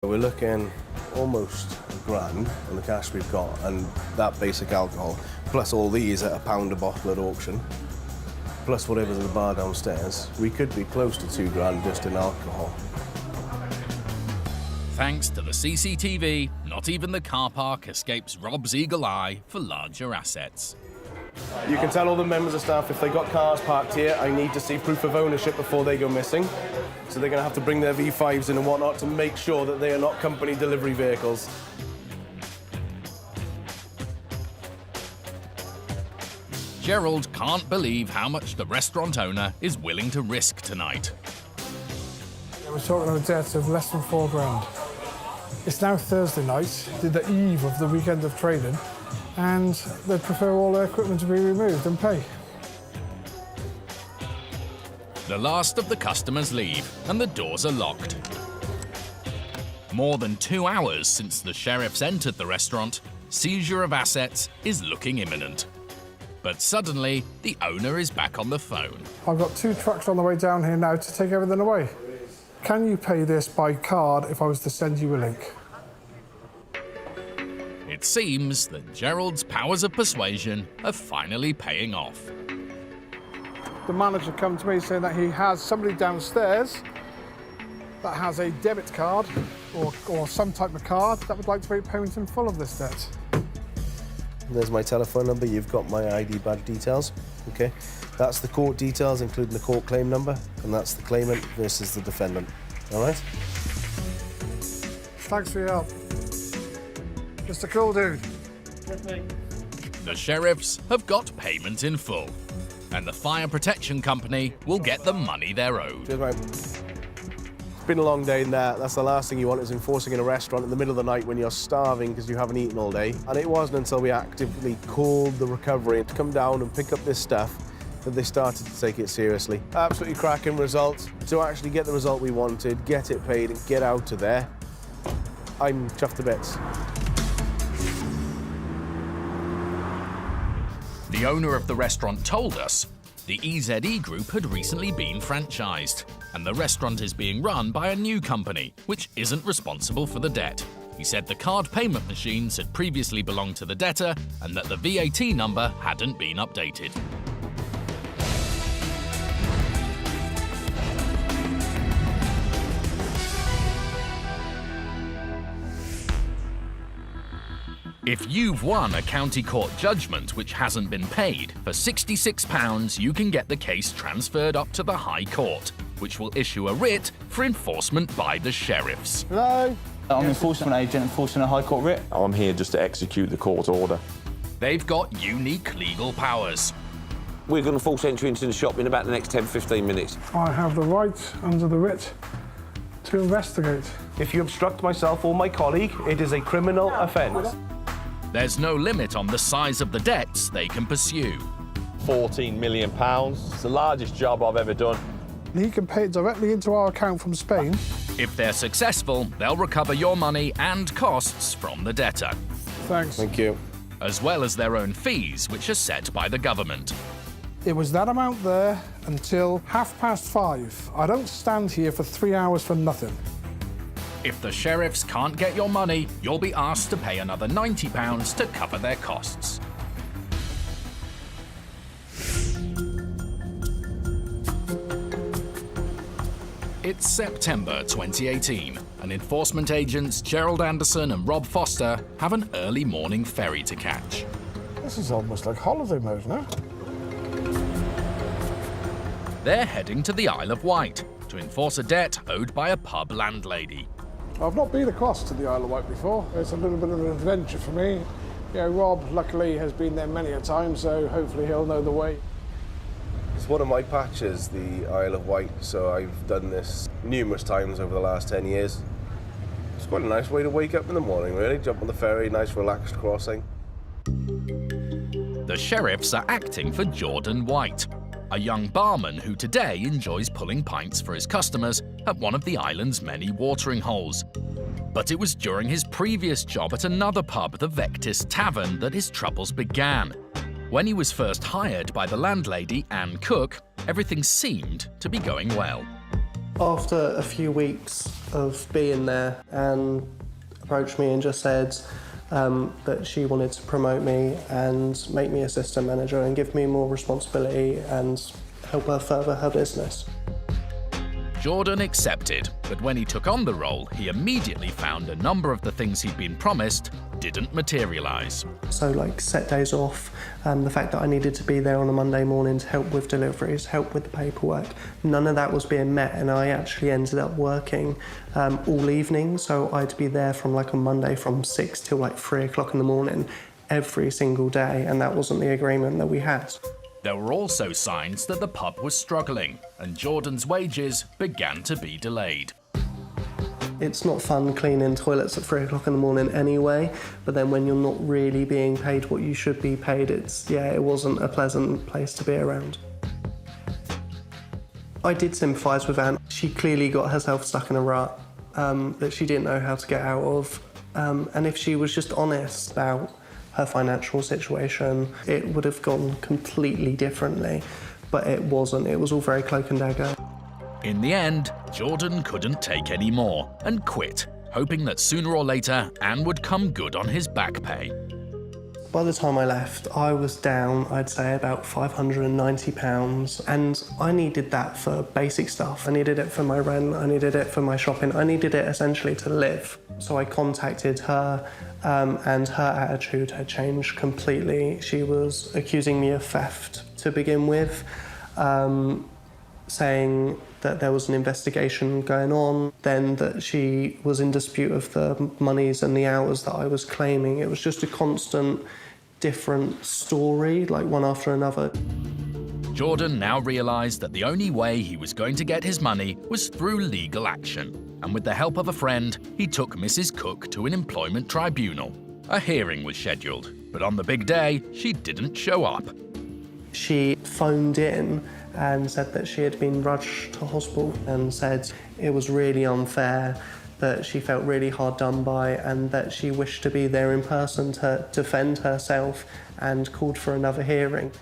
We're looking almost £1,000 on the cash we've got, and that basic alcohol, plus all these at £1 a bottle at auction, plus whatever's in the bar downstairs. We could be close to £2,000 just in alcohol. Thanks to the CCTV, not even the car park escapes Rob's eagle eye for larger assets. You can tell all the members of staff if they got cars parked here, I need to see proof of ownership before they go missing. So they're going to have to bring their V5s in and whatnot to make sure that they are not company delivery vehicles. Gerald can't believe how much the restaurant owner is willing to risk tonight. We're talking of a debt of less than £4,000. It's now Thursday night, the eve of the weekend of trading, and they'd prefer all their equipment to be removed and pay. The last of the customers leave, and the doors are locked. More than 2 hours since the sheriffs entered the restaurant, seizure of assets is looking imminent. But suddenly, the owner is back on the phone. I've got 2 trucks on the way down here now to take everything away. Can you pay this by card if I was to send you a link? It seems that Gerald's powers of persuasion are finally paying off. The manager come to me saying that he has somebody downstairs that has a debit card or some type of card that would like to make payment in full of this debt. There's my telephone number, you've got my ID badge details, okay? That's the court details, including the court claim number, and that's the claimant versus the defendant, all right? Thanks for your help. Just a cool dude. The sheriffs have got payment in full, and the fire protection company will get the money they're owed. Cheers, mate. It's been a long day in there. That's the last thing you want, is enforcing in a restaurant in the middle of the night when you're starving because you haven't eaten all day. And it wasn't until we actively called the recovery to come down and pick up this stuff that they started to take it seriously. Absolutely cracking result. To actually get the result we wanted, get it paid and get out of there, I'm chuffed to bits. The owner of the restaurant told us the EZE Group had recently been franchised, and the restaurant is being run by a new company, which isn't responsible for the debt. He said the card payment machines had previously belonged to the debtor and that the VAT number hadn't been updated. If you've won a county court judgment which hasn't been paid, for £66 you can get the case transferred up to the High Court, which will issue a writ for enforcement by the sheriffs. Hello? I'm an enforcement agent enforcing a High Court writ. I'm here just to execute the court order. They've got unique legal powers. We're going to force entry into the shop in about the next 10-15 minutes. I have the right, under the writ, to investigate. If you obstruct myself or my colleague, it is a criminal offence. There's no limit on the size of the debts they can pursue. £14 million. It's the largest job I've ever done. He can pay it directly into our account from Spain. If they're successful, they'll recover your money and costs from the debtor, Thanks. Thank you. as well as their own fees, which are set by the government. It was that amount there until 5:30. I don't stand here for 3 hours for nothing. If the sheriffs can't get your money, you'll be asked to pay another £90 to cover their costs. It's September 2018, and enforcement agents Gerald Anderson and Rob Foster have an early morning ferry to catch. This is almost like holiday mode now. They're heading to the Isle of Wight to enforce a debt owed by a pub landlady. I've not been across to the Isle of Wight before. It's a little bit of an adventure for me. You know, Rob, luckily, has been there many a time, so hopefully he'll know the way. It's one of my patches, the Isle of Wight, so I've done this numerous times over the last 10 years. It's quite a nice way to wake up in the morning, really. Jump on the ferry, nice relaxed crossing. The sheriffs are acting for Jordan White, a young barman who today enjoys pulling pints for his customers at one of the island's many watering holes. But it was during his previous job at another pub, the Vectis Tavern, that his troubles began. When he was first hired by the landlady, Anne Cook, everything seemed to be going well. After a few weeks, of being there and approached me and just said that she wanted to promote me and make me assistant manager and give me more responsibility and help her further her business. Jordan accepted, but when he took on the role, he immediately found a number of the things he'd been promised didn't materialise. So like set days off, the fact that I needed to be there on a Monday morning to help with deliveries, help with the paperwork, none of that was being met, and I actually ended up working all evening, so I'd be there from like on Monday from 6 till like 3 o'clock in the morning every single day, and that wasn't the agreement that we had. There were also signs that the pub was struggling, and Jordan's wages began to be delayed. It's not fun cleaning toilets at 3 o'clock in the morning anyway, but then when you're not really being paid what you should be paid, it wasn't a pleasant place to be around. I did sympathise with Anne. She clearly got herself stuck in a rut that she didn't know how to get out of, and if she was just honest about her financial situation, it would have gone completely differently, but it wasn't. It was all very cloak and dagger. In the end, Jordan couldn't take any more and quit, hoping that sooner or later Anne would come good on his back pay. By the time I left, I was down, I'd say, about £590, and I needed that for basic stuff. I needed it for my rent, I needed it for my shopping, I needed it essentially to live. So I contacted her, and her attitude had changed completely. She was accusing me of theft to begin with, saying that there was an investigation going on, then that she was in dispute of the monies and the hours that I was claiming. It was just a constant, different story, like one after another. Jordan now realised that the only way he was going to get his money was through legal action, and with the help of a friend, he took Mrs. Cook to an employment tribunal. A hearing was scheduled, but on the big day, she didn't show up. She phoned in and said that she had been rushed to hospital and said it was really unfair, that she felt really hard done by, and that she wished to be there in person to defend herself, and called for another hearing.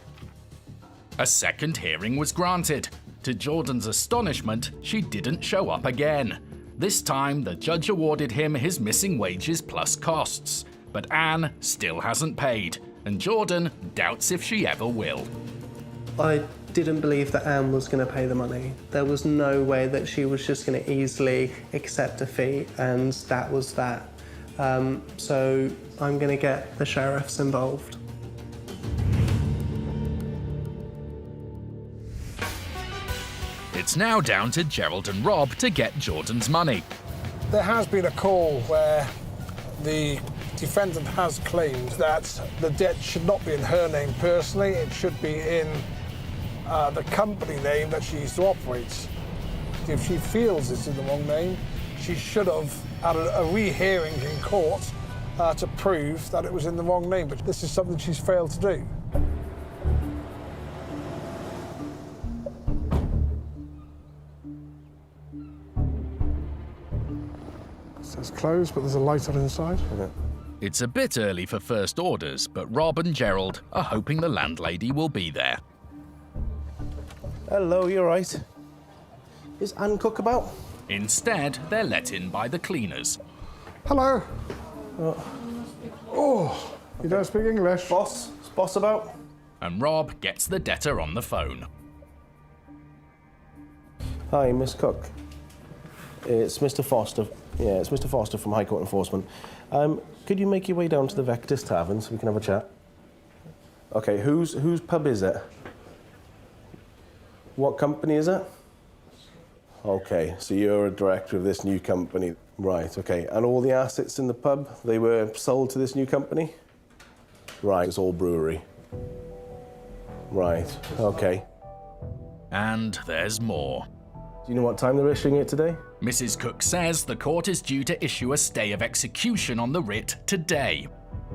A second hearing was granted. To Jordan's astonishment, she didn't show up again. This time, the judge awarded him his missing wages plus costs. But Anne still hasn't paid, and Jordan doubts if she ever will. I didn't believe that Anne was going to pay the money. There was no way that she was just going to easily accept a fee, and that was that. So I'm going to get the sheriffs involved. It's now down to Gerald and Rob to get Jordan's money. There has been a call where the defendant has claimed that the debt should not be in her name personally, it should be in the company name that she used to operate. If she feels it's in the wrong name, she should have had a rehearing in court to prove that it was in the wrong name, but this is something she's failed to do. It says closed, but there's a light on inside. Okay. It's a bit early for first orders, but Rob and Gerald are hoping the landlady will be there. Hello, you all right? Is Anne Cook about? Instead, they're let in by the cleaners. Hello. Oh, you don't speak English? Boss? Is boss about? And Rob gets the debtor on the phone. Hi, Miss Cook. It's Mr. Foster. Yeah, it's Mr. Foster from High Court Enforcement. Could you make your way down to the Vectis Tavern so we can have a chat? Okay, whose pub is it? What company is it? Okay, so you're a director of this new company. Right, okay. And all the assets in the pub, they were sold to this new company? Right, it's all brewery. Right, okay. And there's more. Do you know what time they're issuing it today? Mrs. Cook says the court is due to issue a stay of execution on the writ today.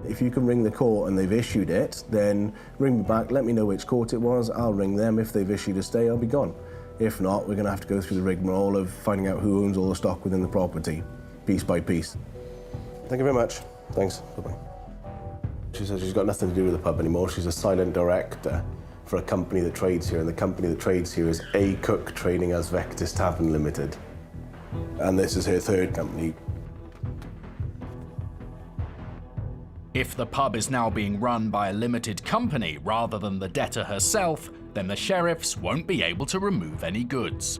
If you can ring the court and they've issued it, then ring me back, let me know which court it was, I'll ring them. If they've issued a stay, I'll be gone. If not, we're going to have to go through the rigmarole of finding out who owns all the stock within the property, piece by piece. Thank you very much. Thanks. Bye-bye. She says she's got nothing to do with the pub anymore. She's a silent director for a company that trades here, and the company that trades here is A. Cook Trading as Vectis Tavern Limited. And this is her third company. If the pub is now being run by a limited company rather than the debtor herself, then the sheriffs won't be able to remove any goods.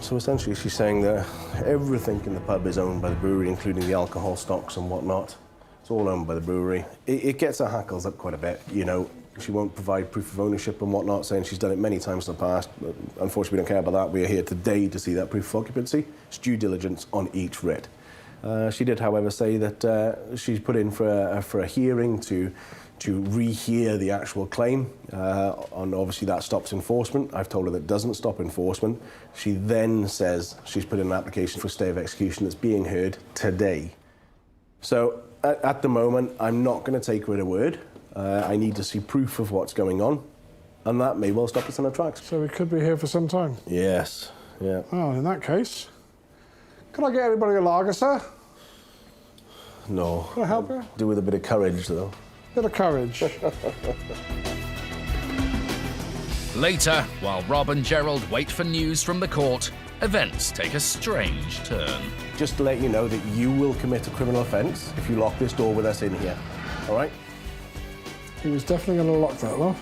So essentially she's saying that everything in the pub is owned by the brewery, including the alcohol stocks and whatnot. It's all owned by the brewery. It gets her hackles up quite a bit, you know. She won't provide proof of ownership and whatnot, saying she's done it many times in the past. But unfortunately, we don't care about that. We are here today to see that proof of occupancy. It's due diligence on each writ. She did, however, say that she's put in for a hearing to rehear the actual claim, and obviously that stops enforcement. I've told her that doesn't stop enforcement. She then says she's put in an application for stay of execution that's being heard today. So at the moment, I'm not going to take her at her word. I need to see proof of what's going on, and that may well stop us in our tracks. So we could be here for some time? Yes, yeah. Well, in that case, can I get anybody a lager, sir? No. Can I help you? Do with a bit of courage, though. Bit of courage. Later, while Rob and Gerald wait for news from the court, events take a strange turn. Just to let you know that you will commit a criminal offence if you lock this door with us in here, all right? He was definitely going to lock that off.